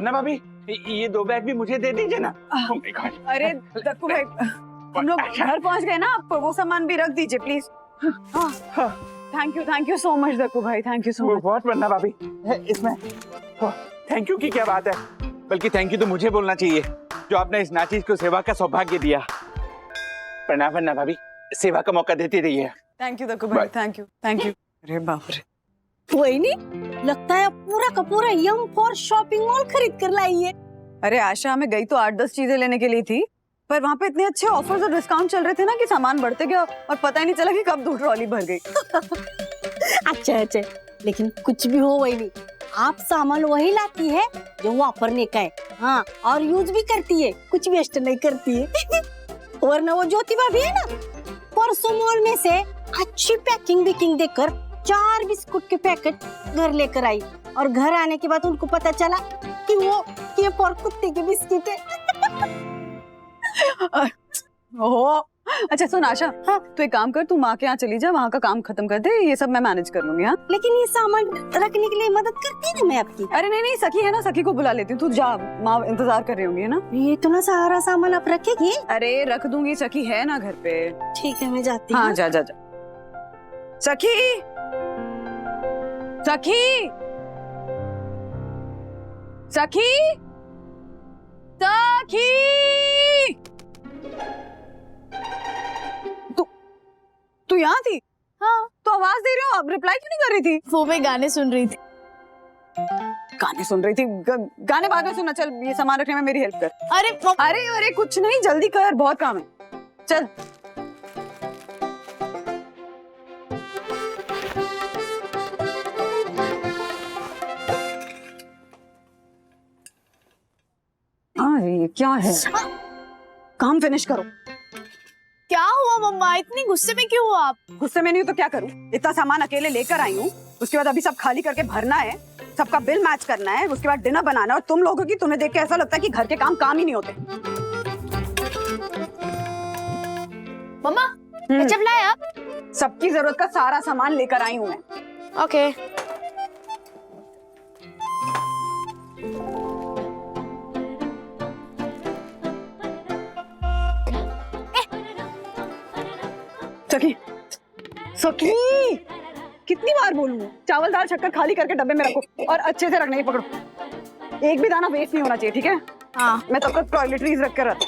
वरना भाभी ये 2 बैग भी मुझे दे दीजिए ना। Oh my God। अरे दक्कू भाई, हम लोग घर पहुंच गए ना, आप वो सामान भी रख दीजिए please. Thank you so much Dakku भाई, थैंक यू सो मच। बहुत वरना भाभी इसमें थैंक यू की क्या बात है, बल्कि थैंक यू तो मुझे बोलना चाहिए जो आपने इस नाचीज को सेवा का सौभाग्य दिया। प्रणाम वरना भाभी, सेवा का मौका देती रहिए। थैंक यू दक्कू भाई, थैंक यू। अरे बाप रे, वही लगता है पूरा का पूरा यम फॉर शॉपिंग मॉल खरीद कर लाई है। अरे आशा, मैं गई तो 8-10 चीजें लेने के लिए थी, पर वहाँ पे इतने अच्छे ऑफर्स और डिस्काउंट चल रहे थे ना कि सामान बढ़ते गया और पता ही नहीं चला कि कब 2 ट्रॉली भर गई। अच्छा, लेकिन कुछ भी हो वही नहीं, आप सामान वही लाती है जो वापरने का है, हाँ, और यूज भी करती है, कुछ वेस्ट नहीं करती है। वरना वो ज्योति भाभी है ना, परसों मॉल में से अच्छी पैकिंग देकर 4 बिस्कुट के पैकेट घर लेकर आई, और घर आने के बाद उनको पता चला कि वो ये फॉर कुत्ते के बिस्किट है। ओह, अच्छा सुन आशा, हाँ? तू एक काम कर, तू माँ के यहाँ चली जा, वहाँ का काम खत्म कर दे, ये सब मैं मैनेज कर लूंगी। हाँ, लेकिन ये सामान रखने के लिए मदद करती है ना मैं आपकी। अरे नहीं, सखी है ना, सखी को बुला लेती हूँ, तू जा, माँ इंतजार कर रही होंगी, है ना। ये इतना सारा सामान आप रखेगी? अरे रख दूंगी, सखी है ना घर पे। ठीक है, मैं जाती हूँ। हाँ जा। सखी, सखी, सखी, सखी, तू यहाँ थी? हाँ। तो आवाज दे रही हो, अब रिप्लाई क्यों नहीं कर रही थी? वो मैं गाने सुन रही थी। गाने सुन रही थी? गाने बाद में सुनना, चल ये सामान रखने में मेरी हेल्प कर। अरे कुछ नहीं, जल्दी कर, बहुत काम है, चल। ये क्या है? काम फिनिश करो। क्या हुआ मम्मा, इतनी गुस्से में क्यों हो आप? गुस्से में नहीं तो क्या करूं? इतना सामान अकेले लेकर आई हूँ, उसके बाद अभी सब खाली करके भरना है, सबका बिल मैच करना है, उसके बाद डिनर बनाना है, और तुम लोगों की, तुम्हें देख के ऐसा लगता है कि घर के काम ही नहीं होते। मम्मा, केचप लाए आप? सबकी जरूरत का सारा सामान लेकर आई हूँ मैं। ओके। सखी, सखी, कितनी बार बोलूं? चावल दाल शक्कर खाली करके डब्बे में रखो और अच्छे से रखने की पकड़ो, एक भी दाना वेस्ट नहीं होना चाहिए, ठीक है? हाँ। मैं तब तक टॉयलेटरीज रख कर रखती।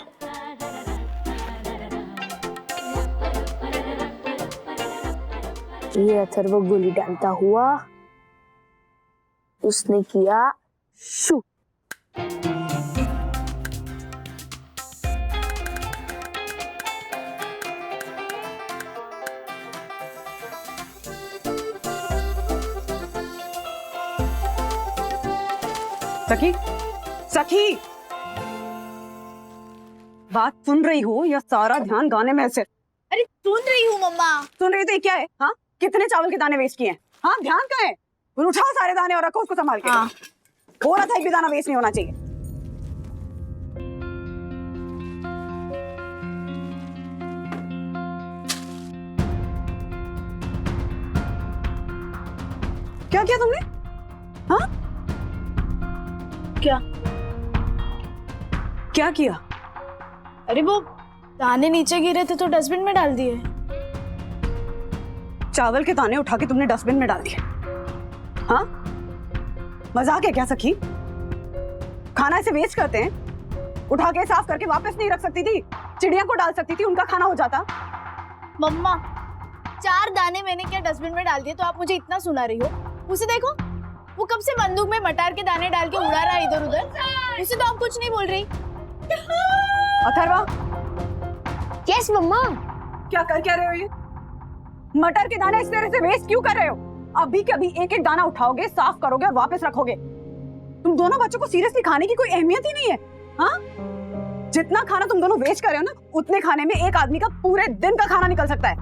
ये अथर्व गोली डालता हुआ उसने किया शू। सखी, सखी, बात सुन रही हो या सारा ध्यान गाने में से? अरे सुन रही हूँ मम्मा। सुन रही हो तो ये क्या है? हाँ, कितने चावल के दाने वेस्ट किए हैं? हाँ, ध्यान कहाँ है? उठाओ सारे दाने और रखो उसको संभाल के। हाँ। हो रहा था, एक भी दाना वेस्ट नहीं होना चाहिए। क्या किया तुमने? हाँ, क्या किया? अरे वो दाने नीचे गिरे थे तो डस्टबिन में डाल दिए। चावल के दाने उठा के तुमने डस्टबिन में डाल दिए? हाँ, मजाक है क्या सखी? खाना ऐसे वेस्ट करते हैं? उठा के साफ करके वापस नहीं रख सकती थी? चिड़िया को डाल सकती थी, उनका खाना हो जाता। मम्मा, 4 दाने मैंने क्या डस्टबिन में डाल दिए तो आप मुझे इतना सुना रही हो? उसे देखो, वो कब से बंदूक में मटार के दाने डाल के उड़ा रहा है इधर उधर, उसे तो आप कुछ नहीं बोल रही। अथर्वा, यस मम्मा। क्या रहे हो ये? मटर के दाने इस तरह से वेस्ट क्यों कर रहे हो? अभी के अभी एक दाना उठाओगे, साफ करोगे और वापस रखोगे। तुम दोनों बच्चों को सीरियसली खाने की कोई अहमियत ही नहीं है। हाँ, जितना खाना तुम दोनों वेस्ट कर रहे हो ना, उतने खाने में एक आदमी का पूरे दिन का खाना निकल सकता है।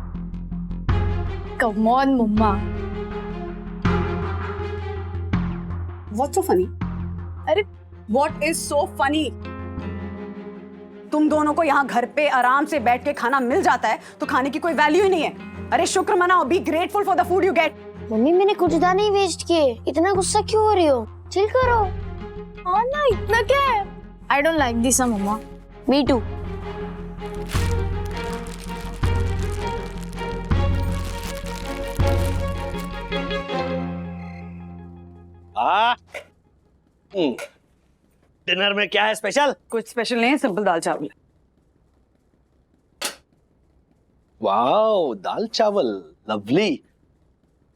Come on mamma. What's so funny? अरे What is so funny? तुम दोनों को यहाँ घर पे आराम से बैठ के खाना मिल जाता है तो खाने की कोई वैल्यू ही नहीं है। अरे शुक्र मनाओ, be grateful for the food you get. Mummy, मैंने कुछ दाने ही वेस्ट किए, इतना गुस्सा क्यों हो रही हो? चिल करो। हाँ ना, इतना क्या है? I don't like this, mamma. Me too. Dinner में क्या है स्पेशल? कुछ स्पेशल नहीं है, सिंपल दाल चावल। वाओ, दाल चावल, लवली।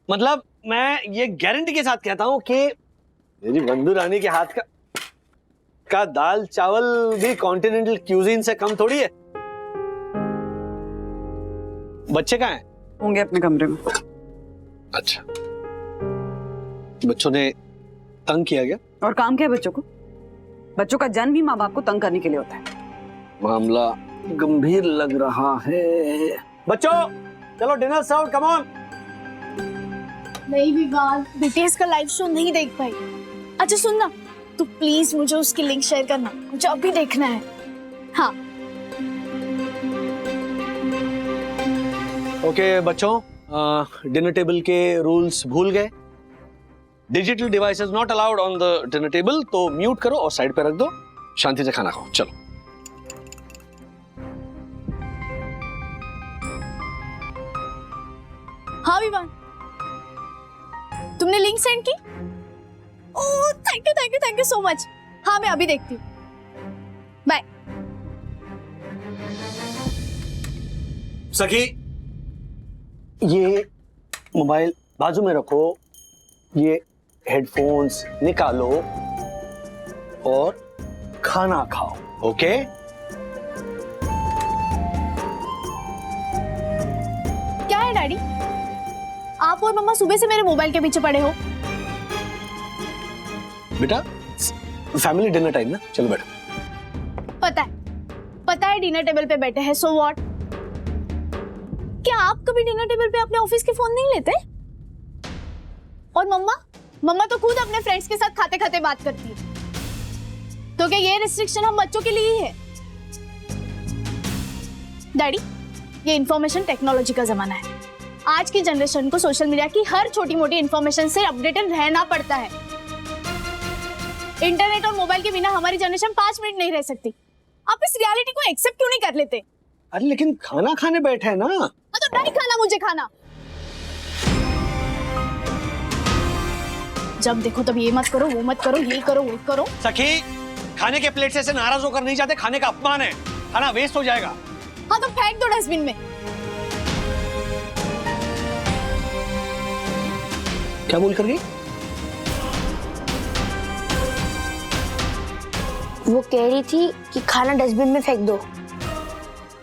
मतलब मैं ये गारंटी के साथ कहता हूँ कि मेरी बंधु रानी के हाथ का दाल चावल भी कॉन्टिनेंटल क्यूजीन से कम थोड़ी है। बच्चे कहाँ हैं? होंगे अपने कमरे में। अच्छा, बच्चों ने तंग किया गया? और काम क्या है बच्चों को? बच्चों का जन्म ही माँ बाप को तंग करने के लिए होता है। मामला गंभीर लग रहा है। बच्चों चलो डिनर सर्व, कम ऑन। नहीं विवाद, बीटीएस का लाइव शो नहीं देख पाई। अच्छा सुन ना, तू प्लीज मुझे उसकी लिंक शेयर करना, मुझे अभी देखना है। हाँ ओके बच्चों, डिनर टेबल के रूल्स भूल गए? Digital devices not allowed on the dinner table, तो म्यूट करो और साइड पे रख दो, शांति से खाना खाओ। चलो। हाँ विवान, तुमने लिंक सेंड की? Oh thank you thank you thank you so much. हाँ मैं अभी देखती हूँ, बाय। सखी, ये मोबाइल बाजू में रखो, ये हेडफोन्स निकालो और खाना खाओ। ओके? क्या है डैडी, आप और मम्मा सुबह से मेरे मोबाइल के पीछे पड़े हो? बेटा फैमिली डिनर टाइम ना, चलो बैठो। पता है डिनर टेबल पे बैठे हैं, सो व्हाट? क्या आप कभी डिनर टेबल पे अपने ऑफिस के फोन नहीं लेते? और मम्मा तो खुद अपने फ्रेंड्स के साथ खाते खाते बात करती है, तो क्या ये रिस्ट्रिक्शन हम बच्चों के लिए ही है? डैडी, ये इंफॉर्मेशन टेक्नोलॉजी का जमाना है। आज की जनरेशन को सोशल मीडिया की हर छोटी मोटी इंफॉर्मेशन से अपडेटेड रहना पड़ता है। इंटरनेट और मोबाइल के बिना हमारी जनरेशन 5 मिनट नहीं रह सकती। आप इस रियलिटी को एक्सेप्ट क्यों नहीं कर लेते? अरे लेकिन खाना खाने बैठे हैं ना। हाँ तो नहीं खाना मुझे खाना। जब देखो तब ये मत करो, वो मत करो, ये करो, वो करो। सखी, खाने के प्लेट से ऐसे नाराज होकर नहीं जाते, खाने का अपमान है, खाना वेस्ट हो जाएगा। हाँ तो फेंक दो डस्टबिन में। क्या बोल कर गई? वो कह रही थी कि खाना डस्टबिन में फेंक दो।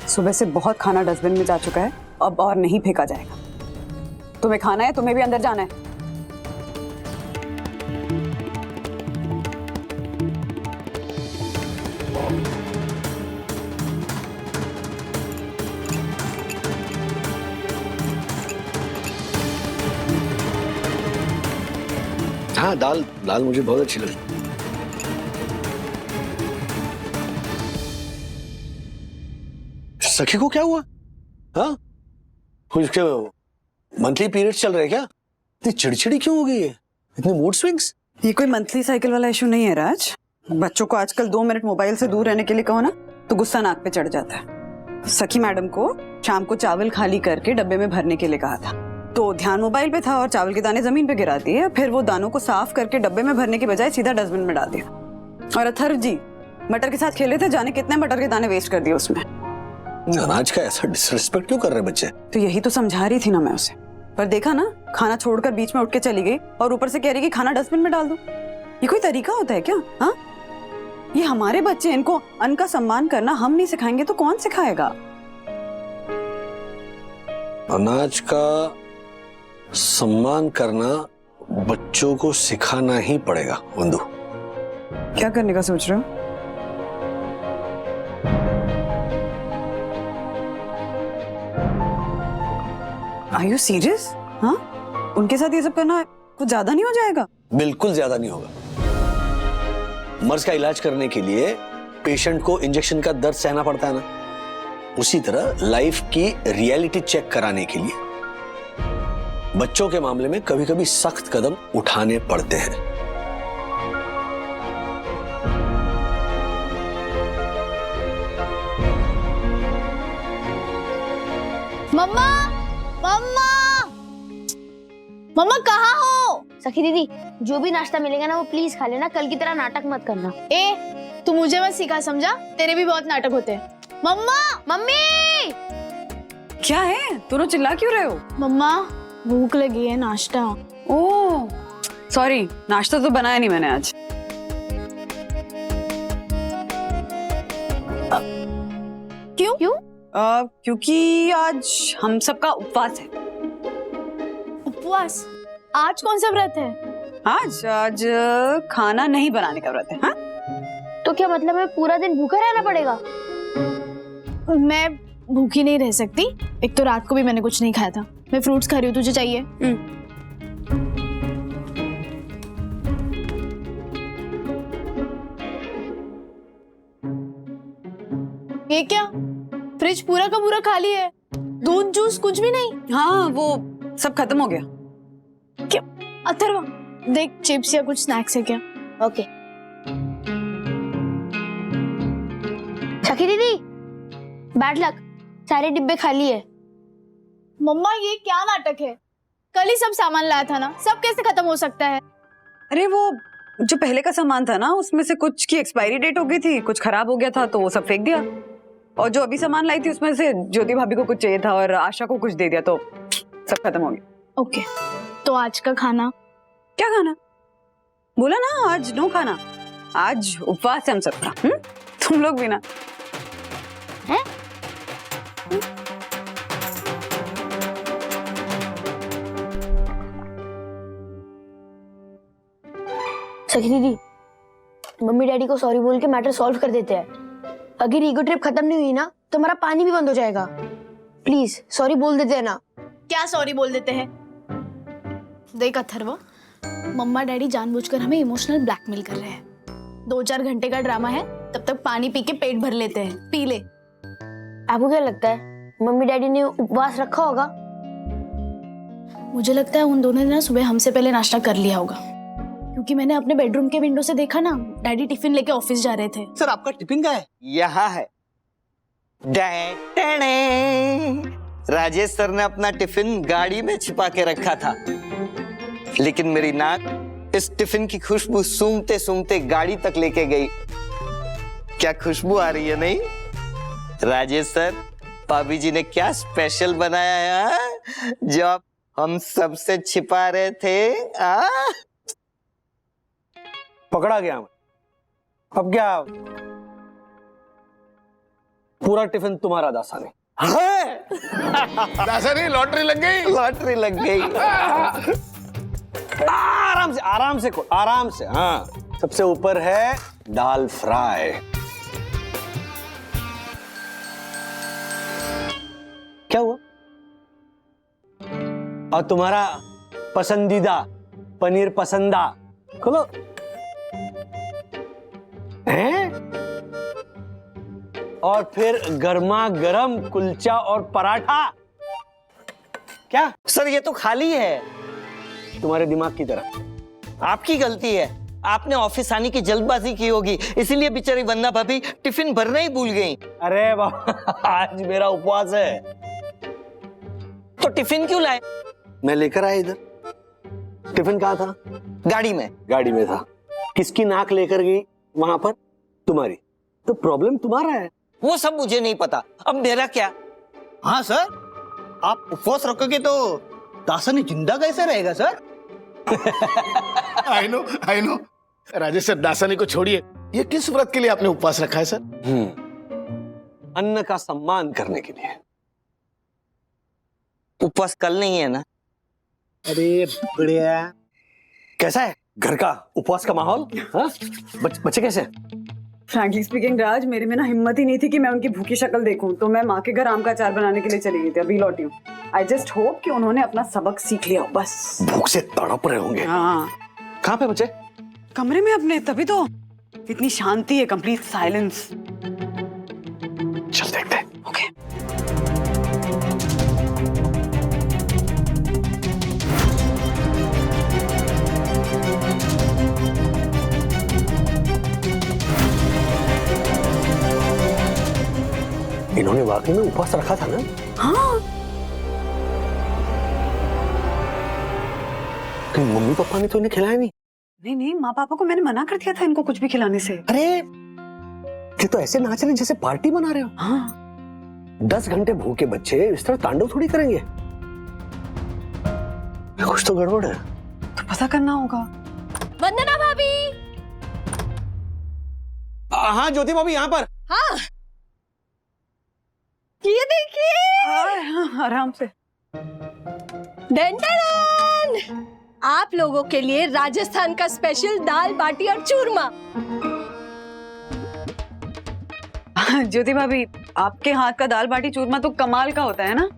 सुबह से बहुत खाना डस्टबिन में जा चुका है, अब और नहीं फेंका जाएगा। तुम्हें खाना है, तुम्हें भी अंदर जाना है। हाँ, दाल मुझे बहुत अच्छी लगी। सखी को क्या हुआ? हाँ, कुछ मंथली पीरियड्स चल रहे क्या? इतनी चिड़चिड़ी क्यों हो गई है? इतने मूड स्विंग्स? ये कोई मंथली साइकिल वाला इशू नहीं है राज। बच्चों को आजकल 2 मिनट मोबाइल से दूर रहने के लिए कहो ना तो गुस्सा नाक पे चढ़ जाता है। सखी मैडम को शाम को चावल खाली करके डब्बे में भरने के लिए कहा था, तो ध्यान मोबाइल पे था और चावल के दाने जमीन पे गिरा दिए। फिर वो दानों को साफ करके डब्बे में भरने के बजाय सीधा डस्टबिन में डाल दिया। और अथर्व जी मटर के साथ खेले थे, जाने कितने मटर के दाने वेस्ट कर दिए उसमें। अनाज का ऐसा डिसरिस्पेक्ट क्यों कर रहे बच्चे? तो यही तो समझा रही थी ना मैं उसे, पर देखा ना, खाना छोड़कर बीच में उठ के चली गई और ऊपर से कह रही कि खाना डस्टबिन में डाल दो। ये कोई तरीका होता है क्या? हाँ, ये हमारे बच्चे, इनको अन्न का सम्मान करना हम नहीं सिखाएंगे तो कौन सिखाएगा? अनाज का सम्मान करना बच्चों को सिखाना ही पड़ेगा। बंधु, क्या करने का सोच रहे हो? Are you serious? हाँ, उनके साथ ये सब करना कुछ ज्यादा नहीं हो जाएगा? बिल्कुल ज्यादा नहीं होगा। मर्ज का इलाज करने के लिए पेशेंट को इंजेक्शन का दर्द सहना पड़ता है ना, उसी तरह लाइफ की रियलिटी चेक कराने के लिए बच्चों के मामले में कभी कभी सख्त कदम उठाने पड़ते हैं। मम्मा मम्मा मम्मा कहाँ हो? सखी दीदी, जो भी नाश्ता मिलेगा ना वो प्लीज खा लेना, कल की तरह नाटक मत करना। ए तू मुझे मत सिखा, समझा? तेरे भी बहुत नाटक होते हैं। मम्मा मम्मी! क्या है, दोनों चिल्ला क्यों रहे हो? मम्मा भूख लगी है, नाश्ता। ओह सॉरी, नाश्ता तो बनाया नहीं मैंने आज। क्यों? क्योंकि आज हम सबका उपवास है। उपवास? आज कौन सा व्रत है? आज खाना नहीं बनाने का व्रत है। हाँ? तो क्या मतलब है पूरा दिन भूखा रहना पड़ेगा? मैं भूखी नहीं रह सकती। एक तो रात को भी मैंने कुछ नहीं खाया था। मैं फ्रूट्स खा रही हूँ, तुझे चाहिए? ये क्या, फ्रिज पूरा का पूरा खाली है? दूध जूस कुछ भी नहीं? हाँ वो सब खत्म हो गया। क्या अथर्व, देख चिप्स या कुछ स्नैक्स है क्या? ओके। सखी दीदी, बैड लक, सारे डिब्बे खाली है। मम्मा ये क्या नाटक है? कल ही सब सामान लाया था ना, सब कैसे खत्म हो सकता है? अरे वो जो पहले का सामान था ना, उसमें से कुछ की एक्सपायरी डेट हो गई थी, कुछ खराब हो गया था तो वो सब फेंक दिया। और जो अभी सामान लाई थी उसमें से ज्योति भाभी को कुछ चाहिए था और आशा को कुछ दे दिया, तो सब खत्म हो गया। ओके, तो आज का खाना क्या खाना? बोला ना आज नो खाना, आज उपवास है हम सबका। तुम लोग भी ना। हैं? सखी दीदी, मम्मी डैडी को सॉरी बोल के मैटर सॉल्व कर देते हैं। अगर ईगो ट्रिप खत्म नहीं हुई ना तो हमारा पानी भी बंद हो जाएगा। प्लीज सॉरी बोल देते हैं ना। क्या सॉरी बोल देते हैं? देख अथर्व, मम्मा डैडी जानबूझकर हमें इमोशनल ब्लैकमेल कर रहे हैं। 2-4 घंटे का ड्रामा है, तब तक पानी पी के पेट भर लेते हैं। पी ले। आपको क्या लगता है मम्मी डैडी ने उपवास रखा होगा? मुझे लगता है उन दोनों ने ना सुबह हमसे पहले नाश्ता कर लिया होगा, क्योंकि मैंने अपने बेडरूम के विंडो से देखा ना, डैडी टिफिन लेके ऑफिस जा रहे थे। सर आपका टिफिन का है? यहाँ है। राजेश सर ने अपना टिफिन गाड़ी में छिपा के रखा था, लेकिन मेरी नाक इस टिफिन की खुशबू सूंघते सूंघते गाड़ी तक लेके गई। क्या खुशबू आ रही है नहीं? राजेश सर, भाभी जी ने क्या स्पेशल बनाया है, हाँ? जो आप हम सबसे छिपा रहे थे। पकड़ा गया मैं। अब क्या पूरा टिफिन तुम्हारा दासाने? दासानी लॉटरी लग गई। लॉटरी लग गई। आराम से आराम से। हाँ, सबसे ऊपर है दाल फ्राई। क्या हुआ? और तुम्हारा पसंदीदा पनीर पसंदा खोलो। हैं? और फिर गर्मा गर्म कुलचा और पराठा। क्या सर ये तो खाली है। तुम्हारे दिमाग की तरह? आपकी गलती है, आपने ऑफिस आने की जल्दबाजी की होगी, इसीलिए बेचारी वंदना भाभी टिफिन भरना ही भूल गई। अरे बाबा, आज मेरा उपवास है। तो टिफिन क्यों लाए? मैं लेकर आया इधर। टिफिन कहाँ था? गाड़ी में। गाड़ी में था। किसकी नाक लेकर गई वहां पर? तुम्हारी। तो प्रॉब्लम तुम्हारा है। वो सब मुझे नहीं पता, अब मेरा क्या? हाँ सर, आप उपवास रखोगे तो दासानी जिंदा कैसे रहेगा sir? I know Rajesh sir, Dasani को छोड़िए, ये किस व्रत के लिए आपने उपवास रखा है सर? अन्न का सम्मान करने के लिए। उपवास कल नहीं है ना? अरे बढ़िया। कैसा है घर का उपवास का माहौल? हाँ? बच्चे कैसे हैं? फ्रैंकली स्पीकिंग राज, मेरे में ना हिम्मत ही नहीं थी कि मैं उनकी भूखी शक्ल देखूं, तो मैं माँ के घर आम का अचार बनाने के लिए चली गई थी। अभी लौटी हूँ। आई जस्ट होप कि उन्होंने अपना सबक सीख लिया हो बस। भूख से तड़प रहे होंगे। हाँ, कहाँ पे बच्चे? कमरे में अपने, तभी तो इतनी शांति है, कंप्लीट साइलेंस। चल देखते हैं। ओके। इन्होंने वाकई में उपवास रखा था ना? हाँ, कि मम्मी पापा ने तो इन्हें खिलाया नहीं। नहीं नहीं, माँ पापा को मैंने मना कर दिया था इनको कुछ भी खिलाने से। अरे ये तो ऐसे नाच रहे हैं जैसे पार्टी बना रहे हो। हाँ 10 घंटे भूखे बच्चे इस तरह तांडव थोड़ी करेंगे। कुछ तो गड़बड़ है। तो पता करना होगा। वंदना भाभी। हाँ ज्योति भाभी यहाँ पर। हाँ ये देखिए। हाँ, आराम से। Done done! आप लोगों के लिए राजस्थान का स्पेशल दाल बाटी और चूरमा। ज्योति भाभी, आपके हाथ का दाल बाटी चूरमा तो कमाल का होता है ना।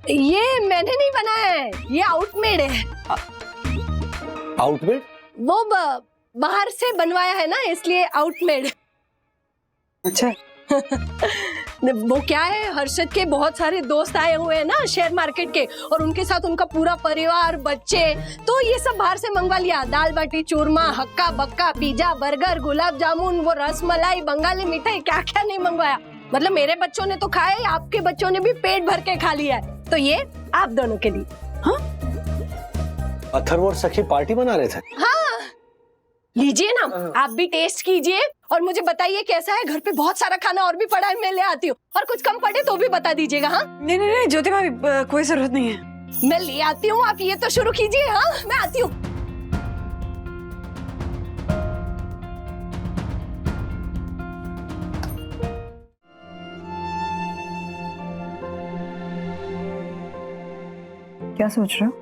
ये मैंने नहीं बनाया है, ये आउटमेड है। आउटमेड? वो बाहर से बनवाया है ना, इसलिए आउटमेड। अच्छा। वो क्या है, हर्षद के बहुत सारे दोस्त आए हुए हैं ना शेयर मार्केट के, और उनके साथ उनका पूरा परिवार, बच्चे, तो ये सब बाहर से मंगवा लिया। दाल बाटी चूरमा, हक्का बक्का, पिज्जा, बर्गर, गुलाब जामुन, वो रसमलाई, बंगाली मिठाई, क्या क्या नहीं मंगवाया। मतलब मेरे बच्चों ने तो खाया, आपके बच्चों ने भी पेट भर के खा लिया है। तो ये आप दोनों के लिए। हाँ अथर्व और सखी पार्टी बना रहे थे। हाँ लीजिए ना, आप भी टेस्ट कीजिए और मुझे बताइए कैसा है। घर पे बहुत सारा खाना और भी पड़ा है, मैं ले आती हूँ, और कुछ कम पड़े तो भी बता दीजिएगा। हाँ नहीं नहीं नहीं ज्योति भाभी, कोई जरूरत नहीं है। मैं ले आती हूँ, आप ये तो शुरू कीजिए। हाँ मैं आती हूँ। क्या सोच रहे हो?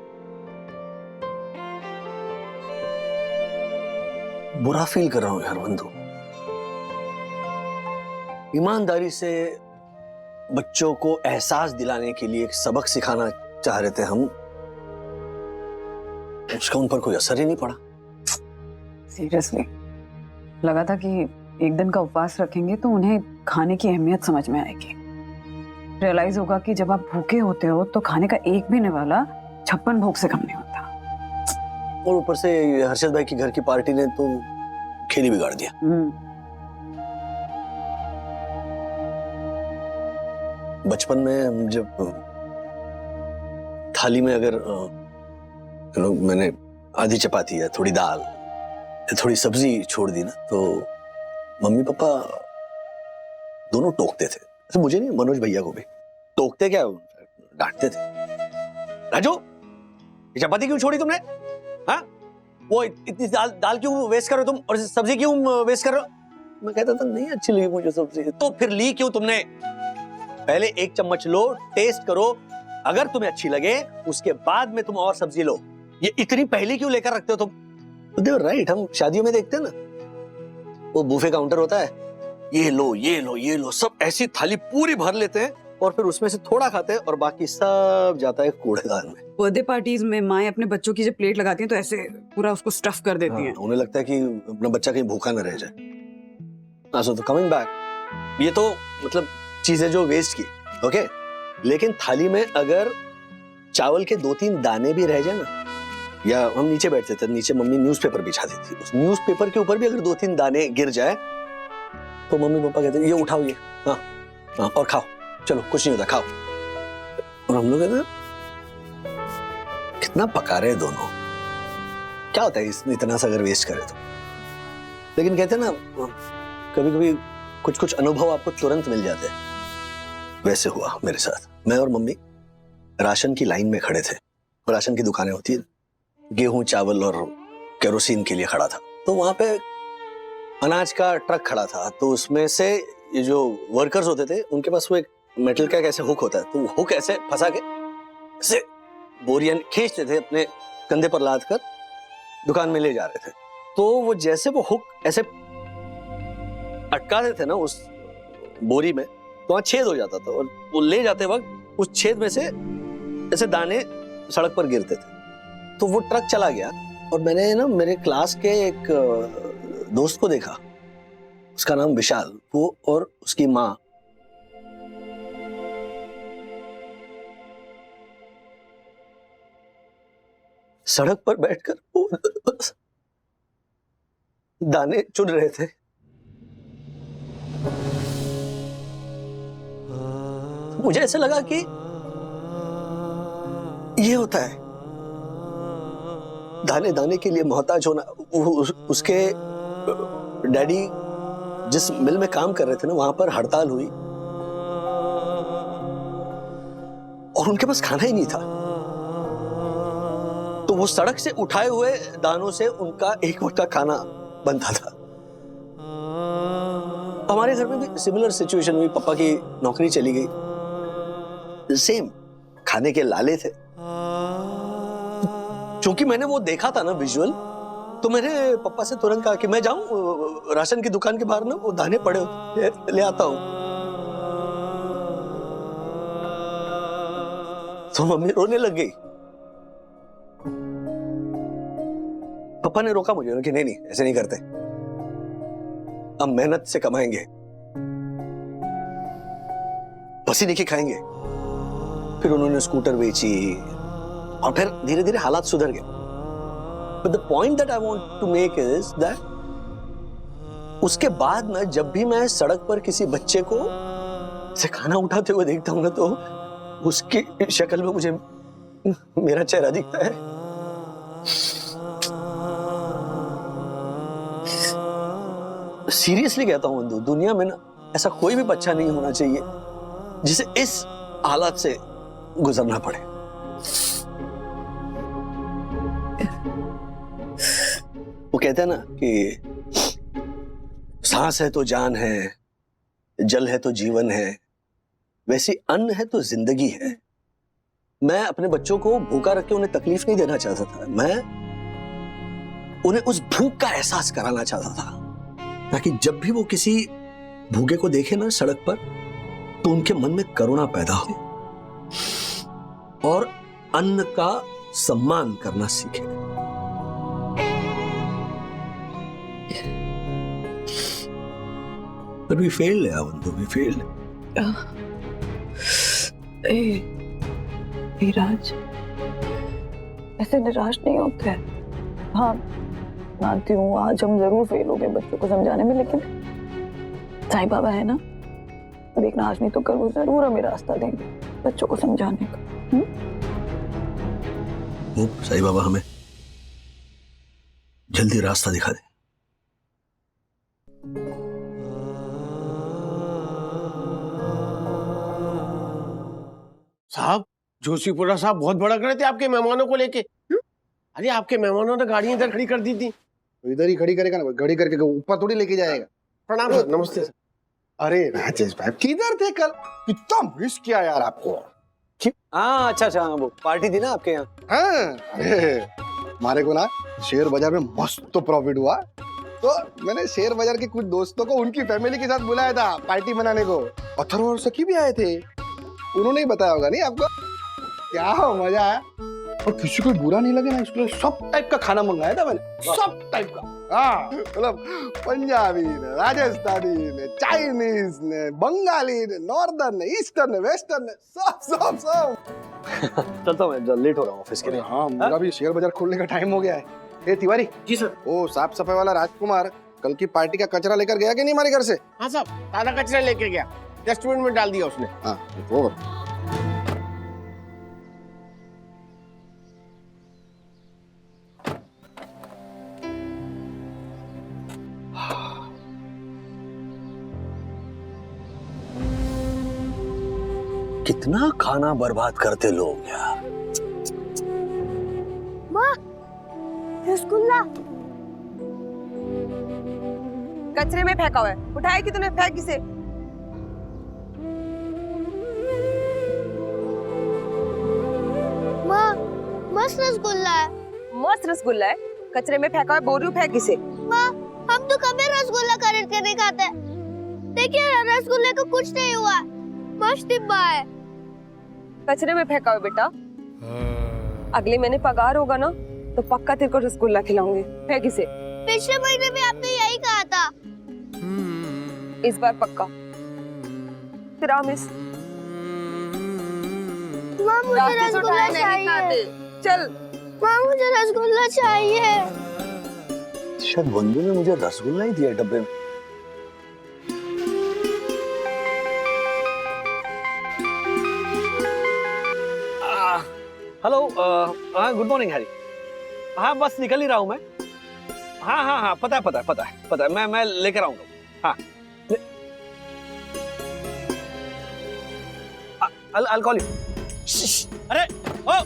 बुरा फील कर रहा हूं यार बंधु। ईमानदारी से बच्चों को एहसास दिलाने के लिए एक सबक सिखाना चाह रहे थे हम, उसका उन पर कोई असर ही नहीं पड़ा। सीरियसली लगा था कि एक दिन का उपवास रखेंगे तो उन्हें खाने की अहमियत समझ में आएगी। रियलाइज होगा कि जब आप भूखे होते हो तो खाने का एक भी निवाला 56 भोग से कम नहीं होता। और ऊपर से हर्षद भाई की घर की पार्टी ने तो खेल ही बिगाड़ दिया। बचपन में जब थाली में अगर मैंने आधी चपाती या थोड़ी दाल या थोड़ी सब्जी छोड़ दी ना, तो मम्मी पापा दोनों टोकते थे। ऐसे मुझे नहीं, मनोज भैया को भी टोकते, क्या डांटते थे। राजू ये चपाती क्यों छोड़ी तुमने? हाँ वो इतनी दाल क्यों वेस्ट कर रहे हो तुम, और सब्जी क्यों वेस्ट कर रहे हो? मैं कहता था नहीं अच्छी लगी मुझे सब्जी। तो फिर ली क्यों तुमने? पहले एक चम्मच लो, टेस्ट करो, अगर तुम्हें अच्छी लगे उसके बाद में तुम और सब्जी लो। ये इतनी पहले क्यों लेकर रखते हो तुम? देखो राइट, हम शादियों में देखते हैं ना, वो बुफे काउंटर होता है, ये लो ये लो ये लो, सब ऐसी थाली पूरी भर लेते हैं और फिर उसमें से थोड़ा खाते हैं और बाकी सब जाता है कूड़ेदान में। बर्थडे पार्टीज में माएं अपने बच्चों की जब प्लेट लगाती हैं तो ऐसे पूरा उसको स्टफ कर देती हैं। उन्हें लगता है कि अपना बच्चा कहीं भूखा न रह जाए। तो कमिंग बैक, ये तो मतलब चीजें जो वेस्ट की, ओके, लेकिन थाली में अगर चावल के 2-3 दाने भी रह जाए ना, या हम नीचे बैठते थे, नीचे मम्मी न्यूज़पेपर बिछा देती थी, उस न्यूज़पेपर के ऊपर भी अगर 2-3 दाने गिर जाए तो मम्मी पापा कहते ये उठाओ, ये हाँ हाँ और खाओ, चलो कुछ नहीं होता खाओ। और हम लोग कहते कितना पका रहे दोनों, क्या होता है इसमें इतना सा अगर वेस्ट करे तो। लेकिन कहते हैं ना कभी कभी कुछ कुछ अनुभव आपको तुरंत मिल जाते हैं। वैसे हुआ मेरे साथ। मैं और मम्मी राशन की लाइन में खड़े थे, राशन की दुकानें होती है, गेहूं चावल और केरोसिन के लिए खड़ा था, तो वहां पे अनाज का ट्रक खड़ा था, तो उसमें से ये जो वर्कर्स होते थे उनके पास वो एक मेटल का ऐसे हुक होता है, तो वो हुक ऐसे फंसा के ऐसे बोरियां खींचते थे, अपने कंधे पर लाद कर दुकान में ले जा रहे थे। तो वो जैसे वो हुक ऐसे अटकाते थे ना उस बोरी में, तो वहां छेद हो जाता था, और वो ले जाते वक्त उस छेद में से ऐसे दाने सड़क पर गिरते थे। तो वो ट्रक चला गया और मैंने ना मेरे क्लास के एक दोस्त को देखा, उसका नाम विशाल, वो और उसकी माँ सड़क पर बैठकर वो दाने चुन रहे थे। मुझे ऐसा लगा कि ये होता है दाने दाने के लिए मोहताज होना, उसके डैडी जिस मिल में काम कर रहे थे ना, वहां पर हड़ताल हुई और उनके पास खाना ही नहीं था। तो वो सड़क से उठाए हुए दानों से उनका एक वक्त का खाना बनता था। हमारे घर में भी सिमिलर सिचुएशन हुई, पापा की नौकरी चली गई, सेम खाने के लाले थे। क्योंकि मैंने वो देखा था ना विजुअल, तो मैंने पापा से तुरंत कहा कि मैं जाऊं राशन की दुकान के बाहर ना, वो दाने पड़े होते ले आता हूं। तो मम्मी रोने लग गई। पापा ने रोका मुझे कि नहीं नहीं ऐसे नहीं करते, हम मेहनत से कमाएंगे, पसीने की खाएंगे। फिर उन्होंने स्कूटर बेची और फिर धीरे धीरे हालात सुधर गए। But the point that I want to make is that उसके बाद ना जब भी मैं सड़क पर किसी बच्चे को से खाना उठाते हुए देखता हूं ना, तो उसकी शक्ल में मुझे मेरा चेहरा दिखता है। सीरियसली कहता हूं बंधु, दुनिया में ना ऐसा कोई भी बच्चा नहीं होना चाहिए जिसे इस हालत से गुजरना पड़े। वो कहते हैं ना कि सांस है तो जान है, जल है तो जीवन है, वैसी अन्न है तो जिंदगी है। मैं अपने बच्चों को भूखा रख के उन्हें तकलीफ नहीं देना चाहता था, मैं उन्हें उस भूख का एहसास कराना चाहता था, ताकि जब भी वो किसी भूखे को देखे ना सड़क पर, तो उनके मन में करुणा पैदा हो और अन्न का सम्मान करना सीखे। But we failed, Avandu, we failed. विराज, ऐसे निराश नहीं होते। हाँ, मानती हूँ आज हम जरूर फेल हो गए बच्चों को समझाने में, लेकिन साईं बाबा है ना, देखना आज नहीं तो कल वो जरूर हमें रास्ता देंगे बच्चों को समझाने का। वो साईं बाबा हमें जल्दी रास्ता दिखा दे। साहब, जोशीपुरा साहब बहुत बड़ा कर रहे थे आपके मेहमानों को लेके। अरे आपके मेहमानों ने गाड़ी इधर खड़ी कर दी थी। तो इधर ही खड़ी करेगा ना, खड़ी करके ऊपर थोड़ी लेके जाएगा। प्रणाम सर। नमस्ते सर। अरे राजेश भाई किधर थे कल? कितना मिस किया यार आपको। हाँ अच्छा, वो पार्टी थी ना आपके यहाँ। हाँ, अरे हमारे को ना शेयर बाजार में मस्त तो प्रॉफिट हुआ, तो मैंने शेयर बाजार के कुछ दोस्तों को उनकी फैमिली के साथ बुलाया था पार्टी मनाने को। अथर्व और सखी भी आए थे, उन्होंने ही बताया होगा नहीं आपको। क्या मजा आया, और किसी को बुरा नहीं लगे ना, इसलिए सब टाइप का खाना मंगाया था मैंने, सब टाइप का। हाँ, मतलब पंजाबी ने, राजस्थानी ने, चाइनीज ने, बंगाली ने, नॉर्दर्न ने, ईस्टर्न ने, वेस्टर्न ने, सब सब सब। चलता हूँ मैं, लेट हो रहा हूँ ऑफिस के लिए। हाँ, मेरा भी शेयर बाजार खोलने का टाइम हो गया है। ए तिवारी जी सर। ओ साफ सफाई वाला राजकुमार कल की पार्टी का कचरा लेकर गया कि नहीं हमारे घर से? हाँ साहब, सारा कचरा लेके गया, डस्टबिन में डाल दिया उसने। हाँ वो कितना खाना बर्बाद करते लोग यार। रसगुल्ला कचरे में फेंका हुआ है, उठाया कि तूने? फेंक किसे? माँ, मस्त रसगुल्ला है। मस्त रसगुल्ला है, कचरे में फेंका हुआ है, बोल रही हूँ फेंक किसे? माँ, हम तो कभी रसगुल्ला खरीद के नहीं खाते। देखिए रसगुल्ले को कुछ नहीं हुआ, मस्त डिब्बा है। कचरे में फेंका हुआ बेटा, अगले महीने पगार होगा ना तो पक्का तेरे को रसगुल्ला खिलाऊंगी। फेंक किसे? पिछले महीने भी आपने यही कहा था। इस बार पक्का। प्रॉमिस। माँ मुझे रसगुल्ला चाहिए। चल। माँ मुझे रसगुल्ला चाहिए। शायद बंधु ने मुझे रसगुल्ला ही दिया डब्बे में। Hello, good morning Harry. हाँ बस निकल ही रहा हूँ मैं। हाँ हाँ हाँ पता है मैं लेकर आऊंगा। हाँ I'll call you। अरे ओ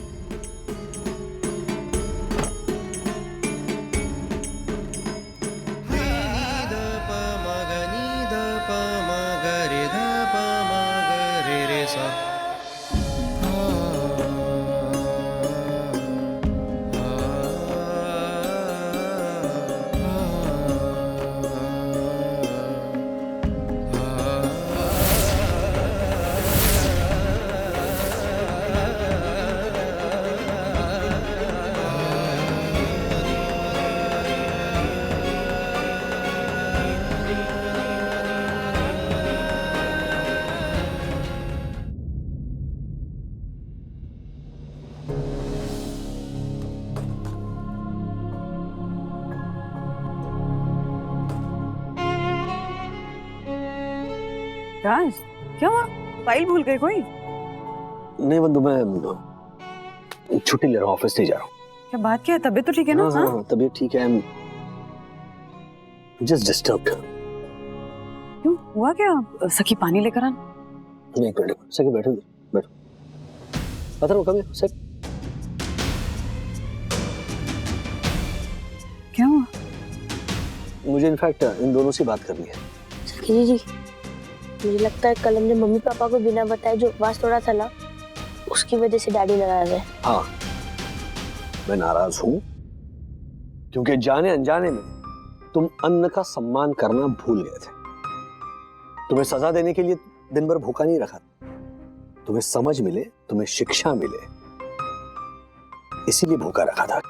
राज क्या हुआ? फाइल भूल गए कोई? नहीं बंधु, मैं छुट्टी ले रहा हूँ, ऑफिस नहीं जा रहा हूँ। क्या बात क्या है? तबीयत तो ठीक है ना? हाँ तबीयत ठीक है। Just disturbed. क्यों हुआ क्या? सखी पानी लेकर आना। नहीं बैठो सखी, बैठो अथर्व कम सर। क्या हुआ? मुझे इनफैक्ट इन दोनों से बात करनी है। सखी जी, मुझे लगता है कल हमने मम्मी पापा को बिना बताए जो उपवास तोड़ा था ना, उसकी वजह से डैडी नाराज है। हाँ मैं नाराज हूं क्योंकि जाने अनजाने में तुम अन्न का सम्मान करना भूल गए थे। तुम्हें सजा देने के लिए दिन भर भूखा नहीं रखा, तुम्हें समझ मिले, तुम्हें शिक्षा मिले, इसीलिए भूखा रखा था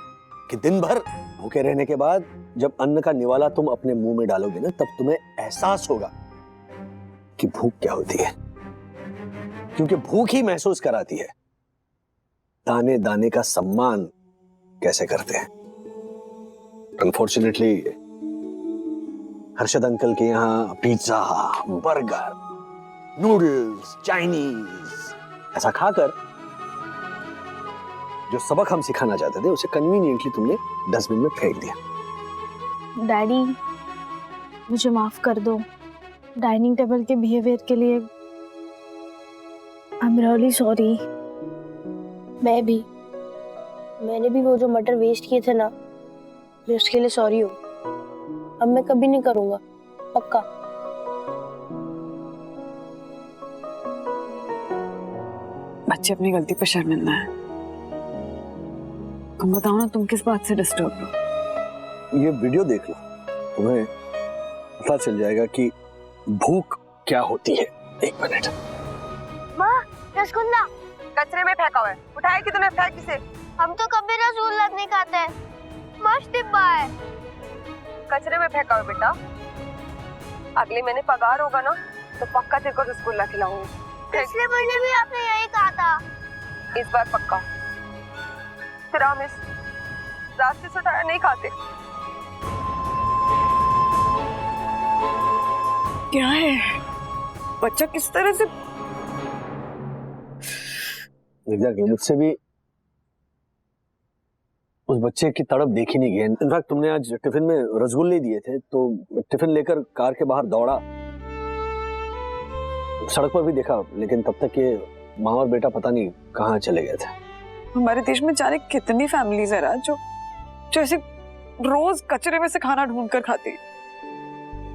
कि दिन भर भूखे रहने के बाद जब अन्न का निवाला तुम अपने मुंह में डालोगे ना, तब तुम्हें एहसास होगा कि भूख क्या होती है। क्योंकि भूख ही महसूस कराती है दाने दाने का सम्मान कैसे करते हैं। अनफॉर्चुनेटली हर्षद अंकल के यहाँ पिज्जा, बर्गर, नूडल्स, चाइनीज ऐसा खाकर जो सबक हम सिखाना चाहते थे उसे कन्वीनियंटली तुमने डस्टबिन में फेंक दिया। डैडी मुझे माफ कर दो डाइनिंग टेबल के बिहेवियर के लिए। I am really sorry. मैंने भी वो जो मटर वेस्ट किए थे ना, मैं उसके लिए सॉरी हूँ। अब मैं कभी नहीं करूँगा, पक्का। बच्चे अपनी गलती पर शर्मिंदा है। तुम बताओ ना, तुम किस बात से डिस्टर्ब हो? ये वीडियो देख लो, तुम्हें पता चल जाएगा कि भूख क्या होती है। एक मिनट। माँ, रसगुल्ला कचरे में फेंका हुआ है, उठाया कि तूने? फेंक किसे? हम तो कभी रसगुल्ला नहीं खाते। मस्त डिब्बा है। कचरे में फेंका हुआ बेटा। अगले महीने पगार होगा ना, तो पक्का तेरे को रसगुल्ला खिलाऊंगी। पिछले महीने भी आपने यही कहा था। इस बार पक्का। फिर हम इस रास्ते से उठाया नहीं खाते। क्या है? बच्चा किस तरह से? मुझसे भी उस बच्चे की तड़प देखी नहीं गई। इनफैक्ट तुमने आज टिफिन में रसगुल्ले दिए थे, तो टिफिन लेकर कार के बाहर दौड़ा, सड़क पर भी देखा, लेकिन तब तक ये माँ और बेटा पता नहीं कहाँ चले गए थे। हमारे देश में जाने कितनी फैमिलीज है राज, जो ऐसे रोज कचरे में से खाना ढूंढ कर खाती।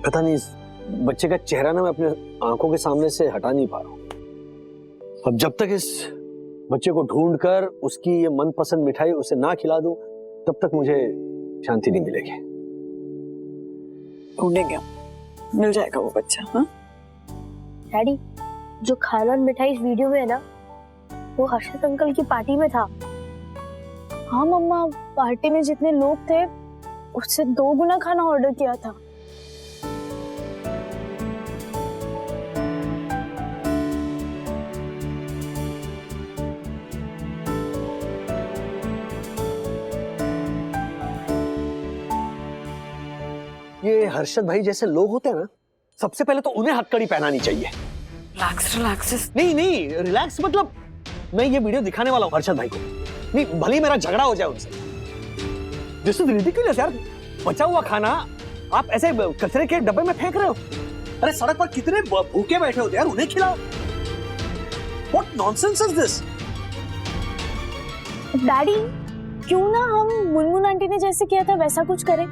पता नहीं, इस बच्चे का चेहरा ना मैं अपने आंखों के सामने से हटा नहीं पा रहा हूँ। अब जब तक इस बच्चे को ढूंढकर उसकी ये मनपसंद मिठाई उसे ना खिला दूं, तब तक मुझे शांति नहीं मिलेगी। ढूंढेंगे, मिल जाएगा वो बच्चा। हाँ डैडी, जो खाना और मिठाई इस वीडियो में है ना, वो हर्षद अंकल की पार्टी में था। हाँ मम्मा, पार्टी में जितने लोग थे उससे 2 गुना खाना ऑर्डर किया था। ये हर्षद भाई जैसे लोग होते हैं ना, सबसे पहले तो उन्हें हथकड़ी पहनानी चाहिए। रिलैक्स। नहीं रिलैक्स मतलब मैं ये वीडियो दिखाने वाला हूँ हर्षद भाई को। नहीं, भले मेरा झगड़ा हो जाए उनसे, दिस इज रिडिकुलस यार। बचा हुआ खाना आप ऐसे कचरे के डब्बे में फेंक रहे हो। अरे सड़क पर कितने भूखे बैठे होते हैं यार, उन्हें खिलाओ। What nonsense is this? Daddy, क्यों ना हम मुनमुन आंटी ने जैसे किया था वैसा कुछ करें?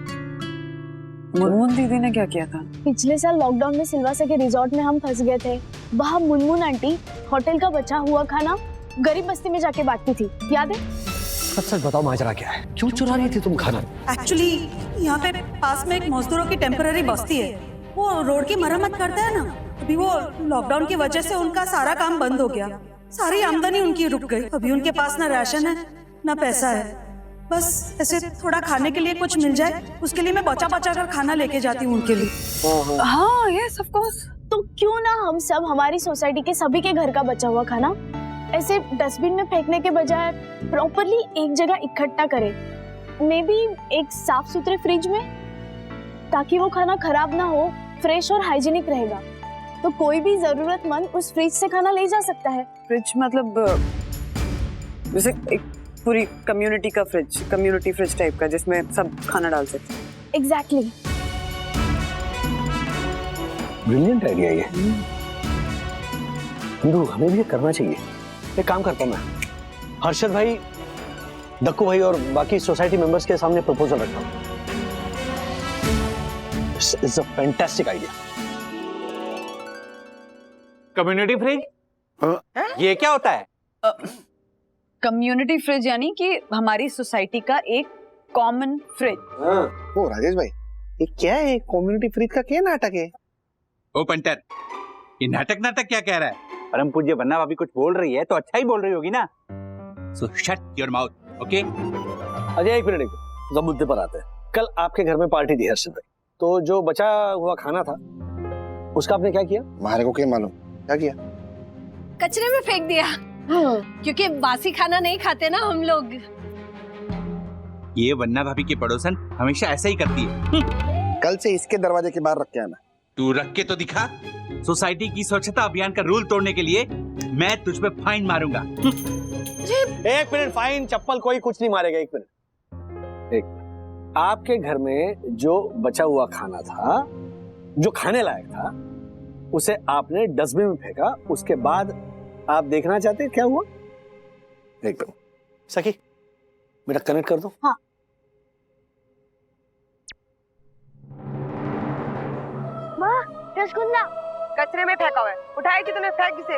मुनमुन दीदी ने क्या किया था? पिछले साल लॉकडाउन में सिलवासा के रिजॉर्ट में हम फंस गए थे। वहाँ मुनमुन आंटी होटल का बचा हुआ खाना गरीब बस्ती में जाके बांटती थी, याद है? सच सच बताओ माजरा क्या है? क्यों चुरा रही थी तुम खाना? एक्चुअली यहाँ पे पास में एक मजदूरों की टेम्पररी बस्ती है, वो रोड की मरम्मत करता है ना। अभी वो लॉकडाउन की वजह से उनका सारा काम बंद हो गया, सारी आमदनी उनकी रुक गई। अभी उनके पास ना राशन है ना पैसा है, बस ऐसे थोड़ा खाने के लिए कुछ मिल जाए उसके लिए मैं बचा बचा कर खाना लेके जाती हूँ उनके लिए। हाँ यस ऑफ कोर्स। तो क्यों ना हम सब हमारी सोसाइटी के सभी के घर का बचा हुआ खाना ऐसे डस्टबिन में फेंकने के बजाय प्रॉपरली एक जगह इकट्ठा करें। मे बी एक साफ सुथरे फ्रिज में, ताकि वो खाना खराब ना हो, फ्रेश और हाइजीनिक रहेगा। तो कोई भी जरूरतमंद उस फ्रिज से खाना ले जा सकता है। फ्रिज मतलब जैसे एक पूरी कम्युनिटी का फ्रिज, कम्युनिटी फ्रिज टाइप का, जिसमें सब खाना डाल सकते हैं। एग्जैक्टली। ब्रिलियंट आइडिया ये। हिंदू, हमें भी ये करना चाहिए। एक काम करता हूं मैं, हर्षद भाई, दक्कू भाई और बाकी सोसाइटी मेंबर्स के सामने प्रपोजल रखता हूं। This is a fantastic idea. Community fridge? ये क्या होता है? कम्युनिटी फ्रिज यानी कि हमारी सोसाइटी का एक कॉमन फ्रिज। ओ राजेश भाई, ये क्या है? कम्युनिटी फ्रिज का क्या नाटक है? ओ पंटर, ये नाटक नाटक क्या कह रहा है? परम पूज्य बन्ना भाभी कुछ बोल रही है तो अच्छा ही बोल रही होगी ना। सो shut your mouth, okay? Ajay एक मिनट, जब मुद्दे पर आते हैं। कल आपके घर में पार्टी थी हर्षद भाई, तो जो बचा हुआ खाना था उसका आपने क्या किया? हमारे को क्या मालूम क्या किया? कचरे में फेंक दिया। क्योंकि बासी खाना नहीं खाते ना हम लोग। ये बन्ना भाभी की पड़ोसन हमेशा ऐसा ही करती है। कल से इसके दरवाजे के बाहर रख के आना। तू रख के तो दिखा। सोसाइटी की स्वच्छता अभियान का रूल तोड़ने के लिए मैं तुझ पे फाइन मारूंगा। एक मिनट, फाइन चप्पल कोई कुछ नहीं मारेगा। एक मिनट, आपके घर में जो बचा हुआ खाना था, जो खाने लायक था, उसे आपने डस्टबिन में फेंका। उसके बाद आप देखना चाहते हैं क्या हुआ? एक मिनट सखी, बेटा कनेक्ट कर दो। हाँ। रसगुल्ला कचरे में फेंका हुआ है, उठाएगी तूने, फेंक इसे।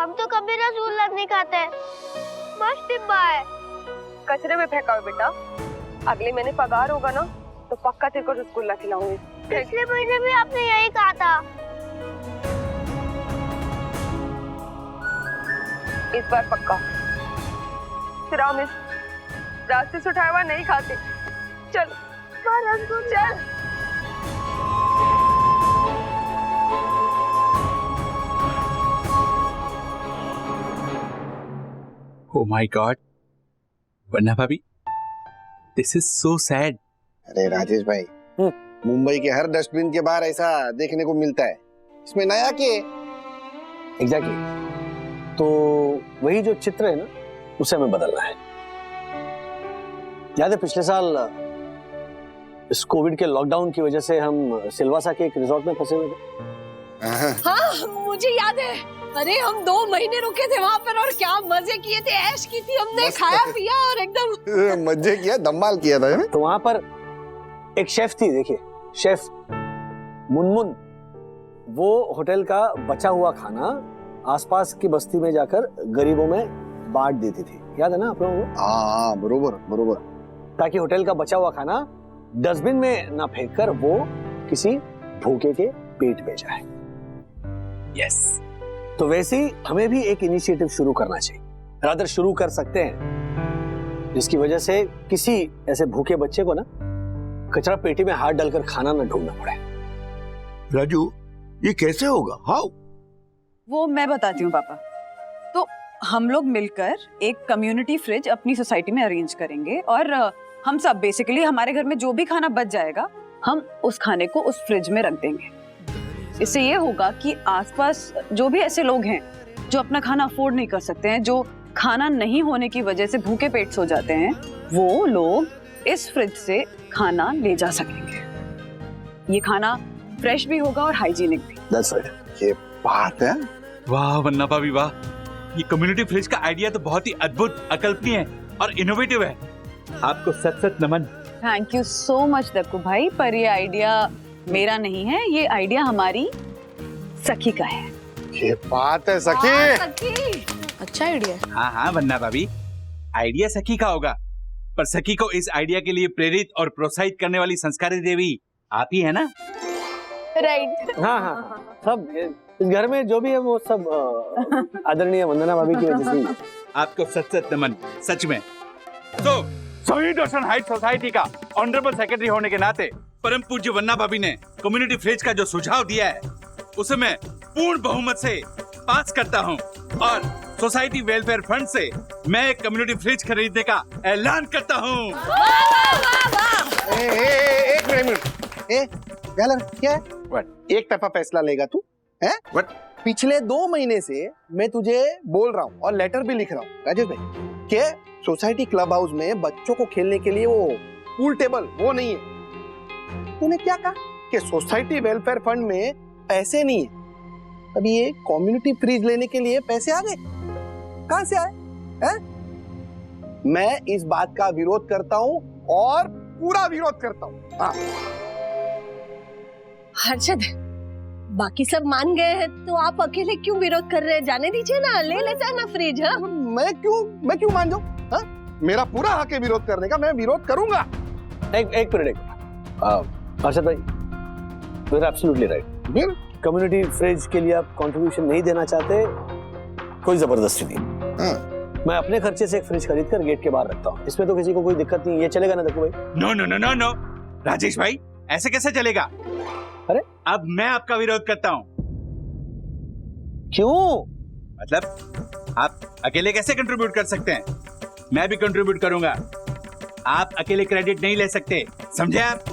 हम तो कभी रसगुल्ला नहीं खाते। मस्त डिब्बा है। कचरे में फेंका हुआ बेटा। अगले महीने पगार होगा ना तो पक्का तेरे को रसगुल्ला खिलाऊंगी। पिछले महीने भी आपने यही कहा था। इस बार पक्का। फिर हम इस रास्ते से उठाया हुआ नहीं खाते। चल रसगुल्ला चल। Oh my God, बन्ना भाभी, this is so sad. अरे राजेश भाई, मुंबई के हर डस्टबिन के बाहर ऐसा देखने को मिलता है, इसमें नया क्या है? एग्जैक्टली। तो वही जो चित्र है ना, उसे हमें बदलना है। याद है पिछले साल इस कोविड के लॉकडाउन की वजह से हम सिलवासा के एक रिजॉर्ट में फंसे हुए थे? हाँ मुझे याद है। अरे हम 2 महीने रुके थे वहाँ पर और क्या मजे किए थे, ऐश की थी हमने, खाया पिया और एकदम मजे किया, धमाल किया था ना? तो वहां पर एक शेफ थी, देखिए शेफ मुनमुन। वो होटल का बचा हुआ खाना आसपास की बस्ती में जाकर गरीबों में बांट देती थी। याद है ना आप लोगों को? हाँ बरोबर बरोबर। ताकि होटल का बचा हुआ खाना डस्टबिन में ना फेंककर वो किसी भूखे के पेट में जाए। Yes. तो वैसे ही हमें भी एक इनिशिएटिव शुरू करना चाहिए, रादर शुरू कर सकते हैं, जिसकी वजह से किसी ऐसे भूखे बच्चे को ना कचरा पेटी में हाथ डालकर खाना न ढूंढना पड़े। राजू, ये कैसे होगा? हाउ? वो मैं बताती हूँ पापा। तो हम लोग मिलकर एक कम्युनिटी फ्रिज अपनी सोसाइटी में अरेंज करेंगे और हम सब बेसिकली हमारे घर में जो भी खाना बच जाएगा हम उस खाने को उस फ्रिज में रख देंगे। इससे ये होगा कि आसपास जो भी ऐसे लोग हैं जो अपना खाना अफोर्ड नहीं कर सकते हैं, जो खाना नहीं होने की वजह से भूखे पेट सो जाते हैं, वो लोग इस फ्रिज से खाना ले जा सकेंगे। ये खाना फ्रेश भी होगा और हाइजीनिक भी। That's right. ये बात है। वाह वन्ना भाभी वाह, ये कम्युनिटी फ्रिज का आइडिया तो बहुत ही अद्भुत, अकल्पनीय है और इनोवेटिव है। आपको सच सच नमन। Thank you so much Dakku भाई, पर ये आइडिया मेरा नहीं है, ये आइडिया हमारी सखी का है। ये बात है सखी। अच्छा आइडिया। हाँ हाँ वन्ना भाभी, आइडिया सखी का होगा, पर सखी को इस आइडिया के लिए प्रेरित और प्रोत्साहित करने वाली संस्कारी देवी आप ही है ना? राइट। हाँ हाँ, सब इस घर में जो भी है वो सब आदरणीय वंदना भाभी की वजह से ही। आपको सच सच नमन, सच में। तो सोई दर्शन हाइट सोसाइटी का ऑनरेबल सेक्रेटरी होने के नाते परम पूज्य वन्ना भाभी ने कम्युनिटी फ्रिज का जो सुझाव दिया है उसे मैं पूर्ण बहुमत से पास करता हूं और सोसाइटी वेलफेयर फंड से मैं एक कम्युनिटी फ्रिज खरीदने का ऐलान करता हूं। एक मिनट। गलर क्या है? एक तरफा फैसला लेगा तू है? पिछले 2 महीने से मैं तुझे बोल रहा हूँ और लेटर भी लिख रहा हूँ राजेश भाई कि सोसाइटी क्लब हाउस में बच्चों को खेलने के लिए वो पूल टेबल वो नहीं है। तूने क्या कहा कि सोसाइटी वेलफेयर फंड में पैसे नहीं है। अभी ये कम्युनिटी फ्रिज लेने के लिए पैसे आ गए, कहां से आए हैं? मैं इस बात का विरोध करता हूं और पूरा विरोध करता हूं। हाँ। हर्षद, बाकी सब मान गए हैं तो आप अकेले क्यों विरोध कर रहे हैं? जाने दीजिए ना, ले लेता है ना फ्रिज। हाँ मैं क्यों मान जाऊं? हाँ? मेरा पूरा हक है विरोध करने का, मैं विरोध करूंगा। एक मिनट हर्षद भाई, you are absolutely right. Community fridge के लिए आप कंट्रीब्यूशन नहीं देना चाहते, कोई जबरदस्ती नहीं। हाँ। मैं अपने खर्चे से एक फ्रिज खरीद कर गेट के बाहर रखता हूँ, इसमें तो किसी को कोई दिक्कत नहीं। ये चलेगा ना दक्कू भाई? No no no no no Rajesh भाई, ऐसे कैसे चलेगा? अरे अब मैं आपका विरोध करता हूँ। क्यों? मतलब आप अकेले कैसे कंट्रीब्यूट कर सकते हैं? मैं भी कंट्रीब्यूट करूंगा। आप अकेले क्रेडिट नहीं ले सकते, समझे आप?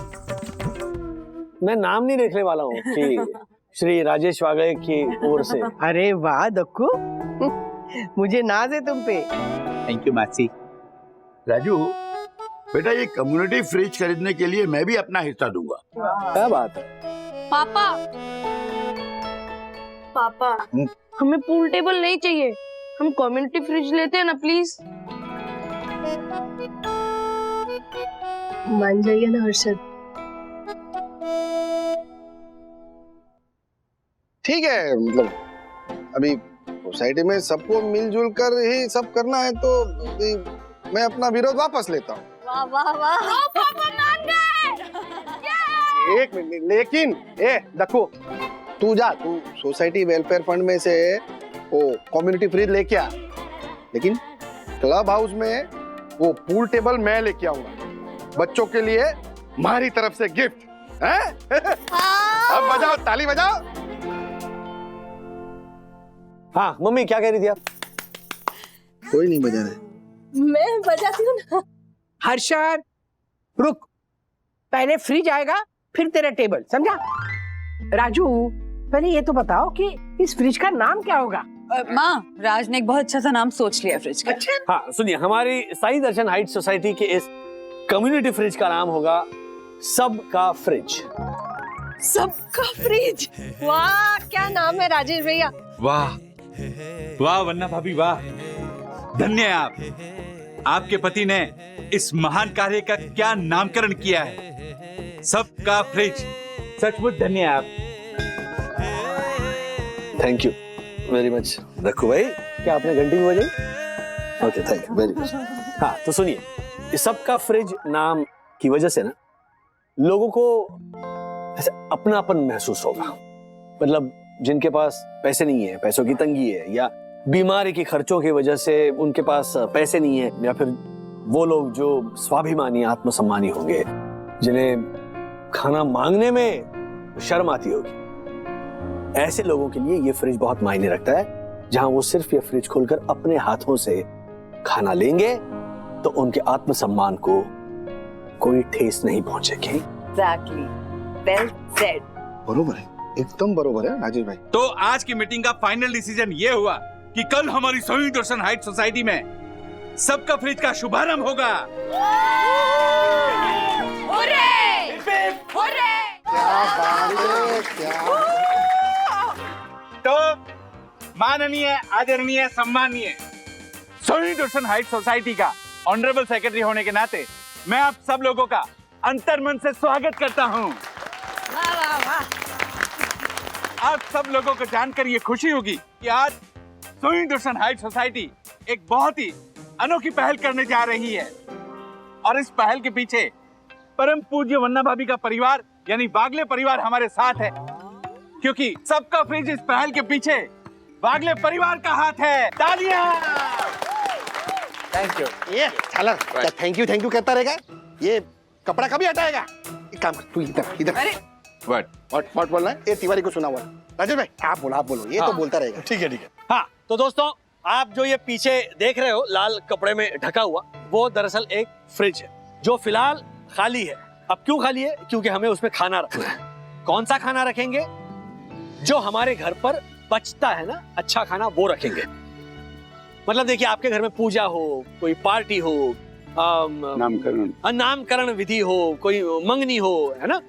मैं नाम नहीं लिखने वाला हूँ कि श्री राजेश वागले की ओर से। अरे वाह दक्कू, मुझे नाज है तुम पे। थैंक यू मासी। राजू बेटा, ये कम्युनिटी फ्रिज खरीदने के लिए मैं भी अपना हिस्सा दूंगा। क्या बात है? पापा हमें पूल टेबल नहीं चाहिए, हम कम्युनिटी फ्रिज लेते हैं ना प्लीज। मान जाइए ना हर्षद। ठीक है, मतलब अभी सोसाइटी में सबको मिलजुल कर ही सब करना है तो अभी मैं अपना विरोध वापस लेता हूँ। वाह वाह वाह, पापा मान गए। एक मिनट, लेकिन दक्कू तू जा, तू सोसाइटी वेलफेयर फंड में से वो कम्युनिटी फ्रिज लेके आ, लेकिन क्लब हाउस में वो पूल टेबल मैं लेके आऊंगा बच्चों के लिए, हमारी तरफ से गिफ्ट है। अब बजाओ, ताली बजाओ। हाँ मम्मी, क्या कह रही थी आप? कोई नहीं बजा रहे। मैं बजाती हूँ ना। हर्षद रुक, पहले फ्रिज आएगा फिर तेरा टेबल, समझा? राजू पहले ये तो बताओ कि इस फ्रिज का नाम क्या होगा? माँ, राज ने एक बहुत अच्छा सा नाम सोच लिया फ्रिज का। अच्छा, हाँ सुनिए, हमारी साई दर्शन हाइट सोसाइटी के इस कम्युनिटी फ्रिज का नाम होगा सबका फ्रिज। सबका फ्रिज, वाह क्या नाम है राजेश भैया। वाह वाह वन्ना भाभी वाह, धन्य है आप। आपके पति ने इस महान कार्य का क्या नामकरण किया है, सबका फ्रिज। सचमुच धन्य है आप। Thank you very much Dakku भाई। क्या आपने घंटी भी बजाई? Okay, thank you very much. हाँ तो सुनिए, इस सबका फ्रिज नाम की वजह से ना लोगों को ऐसे अपनापन महसूस होगा। मतलब जिनके पास पैसे नहीं है, पैसों की तंगी है, या बीमारी के खर्चों की वजह से उनके पास पैसे नहीं है, या फिर वो लोग जो स्वाभिमानी आत्मसम्मानी होंगे, जिन्हें खाना मांगने में शर्म आती होगी, ऐसे लोगों के लिए ये फ्रिज बहुत मायने रखता है। जहां वो सिर्फ ये फ्रिज खोलकर अपने हाथों से खाना लेंगे तो उनके आत्मसम्मान को कोई ठेस नहीं पहुंचेगी। Exactly. Well said. बरोबर है, एकदम बरोबर है राजेश भाई। तो आज की मीटिंग का फाइनल डिसीजन ये हुआ कि कल हमारी सोई दर्शन हाइट सोसाइटी में सबका फ्रिज का शुभारंभ होगा। बात है, क्या तो माननीय, आदरणीय, सम्मानीय सोनी दर्शन हाइट सोसाइटी का ऑनरेबल सेक्रेटरी होने के नाते मैं आप सब लोगों का अंतर्मन से स्वागत करता हूं। आप सब लोगों को जानकर ये खुशी होगी कि आज सोनी दर्शन हाइट सोसाइटी एक बहुत ही अनोखी पहल करने जा रही है और इस पहल के पीछे परम पूज्य वन्ना भाभी का परिवार यानी बागले परिवार हमारे साथ है, क्योंकि सबका फ्रिज इस पहल के पीछे बागले परिवार का हाथ है। तालियां! Thank you. ये झालर क्या थैंक यू कहता रहेगा? ये कपड़ा कभी हटाएगा? एक काम कर, तू इधर अरे व्हाट बोलना है? ये तिवारी को सुना हुआ है। राजेश भाई आप बोलो, ये तो बोलता रहेगा। ठीक है। हाँ, तो दोस्तों आप जो ये पीछे देख रहे हो लाल कपड़े में ढका हुआ, वो दरअसल एक फ्रिज है जो फिलहाल खाली है। अब क्यों खाली है? क्योंकि हमें उसमें खाना रखना है। कौन सा खाना रखेंगे? जो हमारे घर पर बचता है ना, अच्छा खाना, वो रखेंगे। मतलब देखिए, आपके घर में पूजा हो, कोई पार्टी हो, नामकरण विधि हो, कोई मंगनी हो, है ना,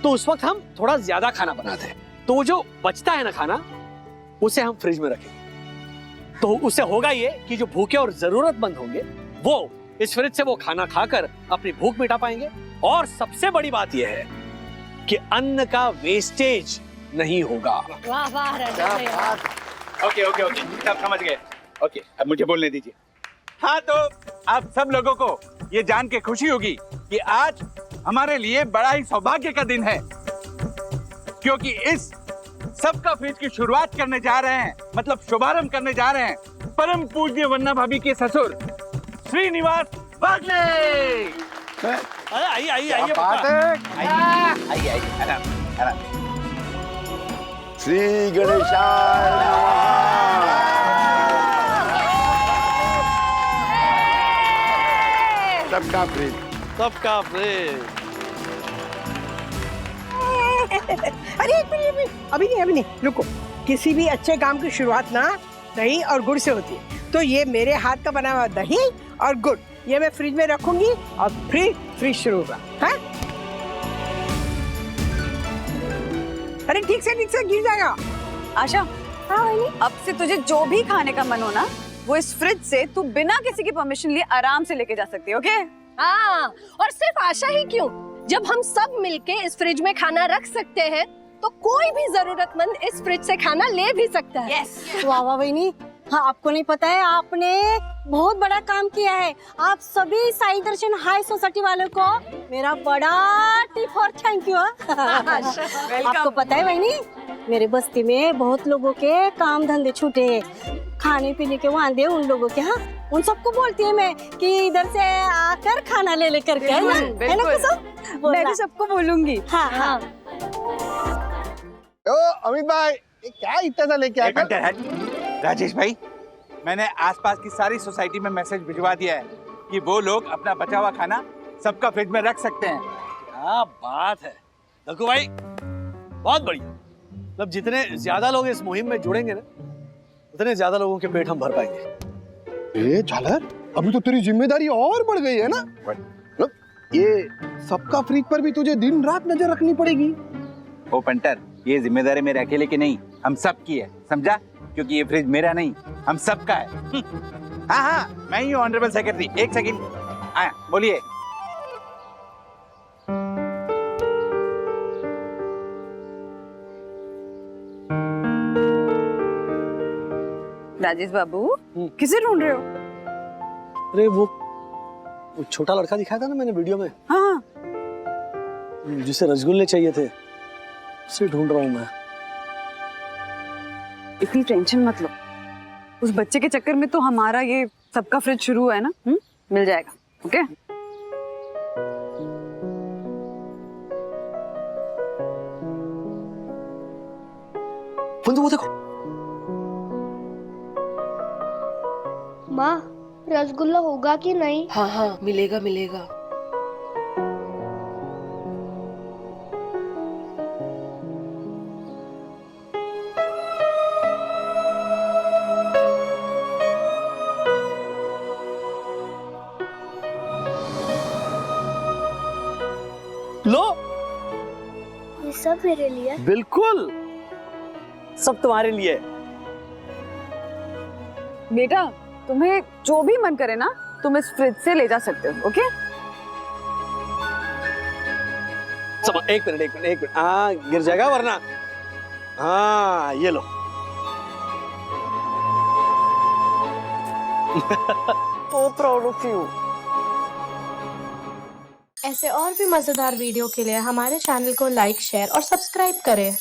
तो उस वक्त हम थोड़ा ज्यादा खाना बनाते हैं। तो वो जो बचता है ना खाना, उसे हम फ्रिज में रखेंगे। तो उससे होगा ये कि जो भूखे और जरूरतमंद होंगे वो इस फ्रिज से वो खाना खाकर अपनी भूख मिटा पाएंगे। और सबसे बड़ी बात यह है कि अन्न का वेस्टेज नहीं होगा। वाह वाह ओके सब समझ गए। ओके, अब मुझे बोलने दीजिए। हाँ, तो आप सब लोगों को ये जान के खुशी होगी कि आज हमारे लिए बड़ा ही सौभाग्य का दिन है, क्योंकि इस सबका फ्रिज की शुरुआत करने जा रहे हैं, मतलब शुभारंभ करने जा रहे हैं परम पूज्य वन्ना भाभी के ससुर श्रीनिवास बागले। आइए बात है। आइए आराम। श्री गणेशाय नमः। सबका फ्रिज। अरे एक मिनट, अभी नहीं, रुको। किसी भी अच्छे काम की शुरुआत ना दही और गुड़ से होती है, तो ये मेरे हाथ का बना हुआ दही और गुड़ ये मैं फ्रिज में रखूंगी और फिर फ्रिज शुरू होगा। हाँ? अरे ठीक से गिर जाएगा। आशा, अब से तुझे जो भी खाने का मन हो ना, वो इस फ्रिज से तू बिना किसी की परमिशन लिए आराम से लेके जा सकती है। ओके? हाँ, और सिर्फ आशा ही क्यों, जब हम सब मिलके इस फ्रिज में खाना रख सकते हैं तो कोई भी जरूरतमंद इस फ्रिज से खाना ले भी सकता है। यस। वाह वाह बहनी, हाँ आपको नहीं पता है, आपने बहुत बड़ा काम किया है। आप सभी साई दर्शन हाई सोसाइटी वालों को मेरा बड़ा टिप और थैंक यू। आपको पता है बहनी, मेरे बस्ती में बहुत लोगों के काम धंधे छूटे हैं, खाने पीने के वांदे उन लोगों के। हाँ, उन सबको बोलती है मैं कि इधर से आकर खाना ले लेकर के, है ना कुसुम? मैं भी सबको बोलूंगी। हाँ। ओ अमित भाई, ये क्या इतना सा लेके आया? राजेश भाई, मैंने आसपास की सारी सोसाइटी में मैसेज भिजवा दिया है कि वो लोग अपना बचा हुआ खाना सबका फ्रिज में रख सकते हैं। क्या बात है दक्कू भाई, बहुत बढ़िया। मतलब जितने ज्यादा लोग इस मुहिम में जुड़ेंगे ना, उतने ज्यादा लोगों के पेट हम भर पाएंगे। झालर, अभी तो तेरी जिम्मेदारी और बढ़ गई है ना? मतलब ये सबका फ्रिज पर भी तुझे दिन रात नजर रखनी पड़ेगी। ओ पंटर, ये जिम्मेदारी मेरे अकेले की नहीं, हम सब की है, समझा? क्योंकि ये फ्रिज मेरा नहीं, हम सबका है। हाँ, मैं ही हूँ ऑनरेबल सेक्रेटरी। एक सेकंड, आया, बोलिए। राजेश बाबू, किसे ढूंढ रहे हो? अरे वो छोटा लड़का दिखाया था ना मैंने वीडियो में, हाँ, जिसे रसगुल्ले चाहिए थे, उसे ढूंढ रहा हूँ मैं। इतनी टेंशन मत लो, उस बच्चे के चक्कर में तो हमारा ये सबका फ्रिज शुरू हुआ है ना। मिल जाएगा। ओके? वो देखो, माँ रसगुल्ला होगा कि नहीं? हाँ मिलेगा। लो सब मेरे लिए। बिल्कुल, सब तुम्हारे लिए। बेटा तुम्हें जो भी मन करे ना तुम इस फ्रिज से ले जा सकते हो, ओके? एक मिनट, हाँ गिर जाएगा वरना। हाँ ये लो। So proud of you. ऐसे और भी मजेदार वीडियो के लिए हमारे चैनल को लाइक, शेयर और सब्सक्राइब करें।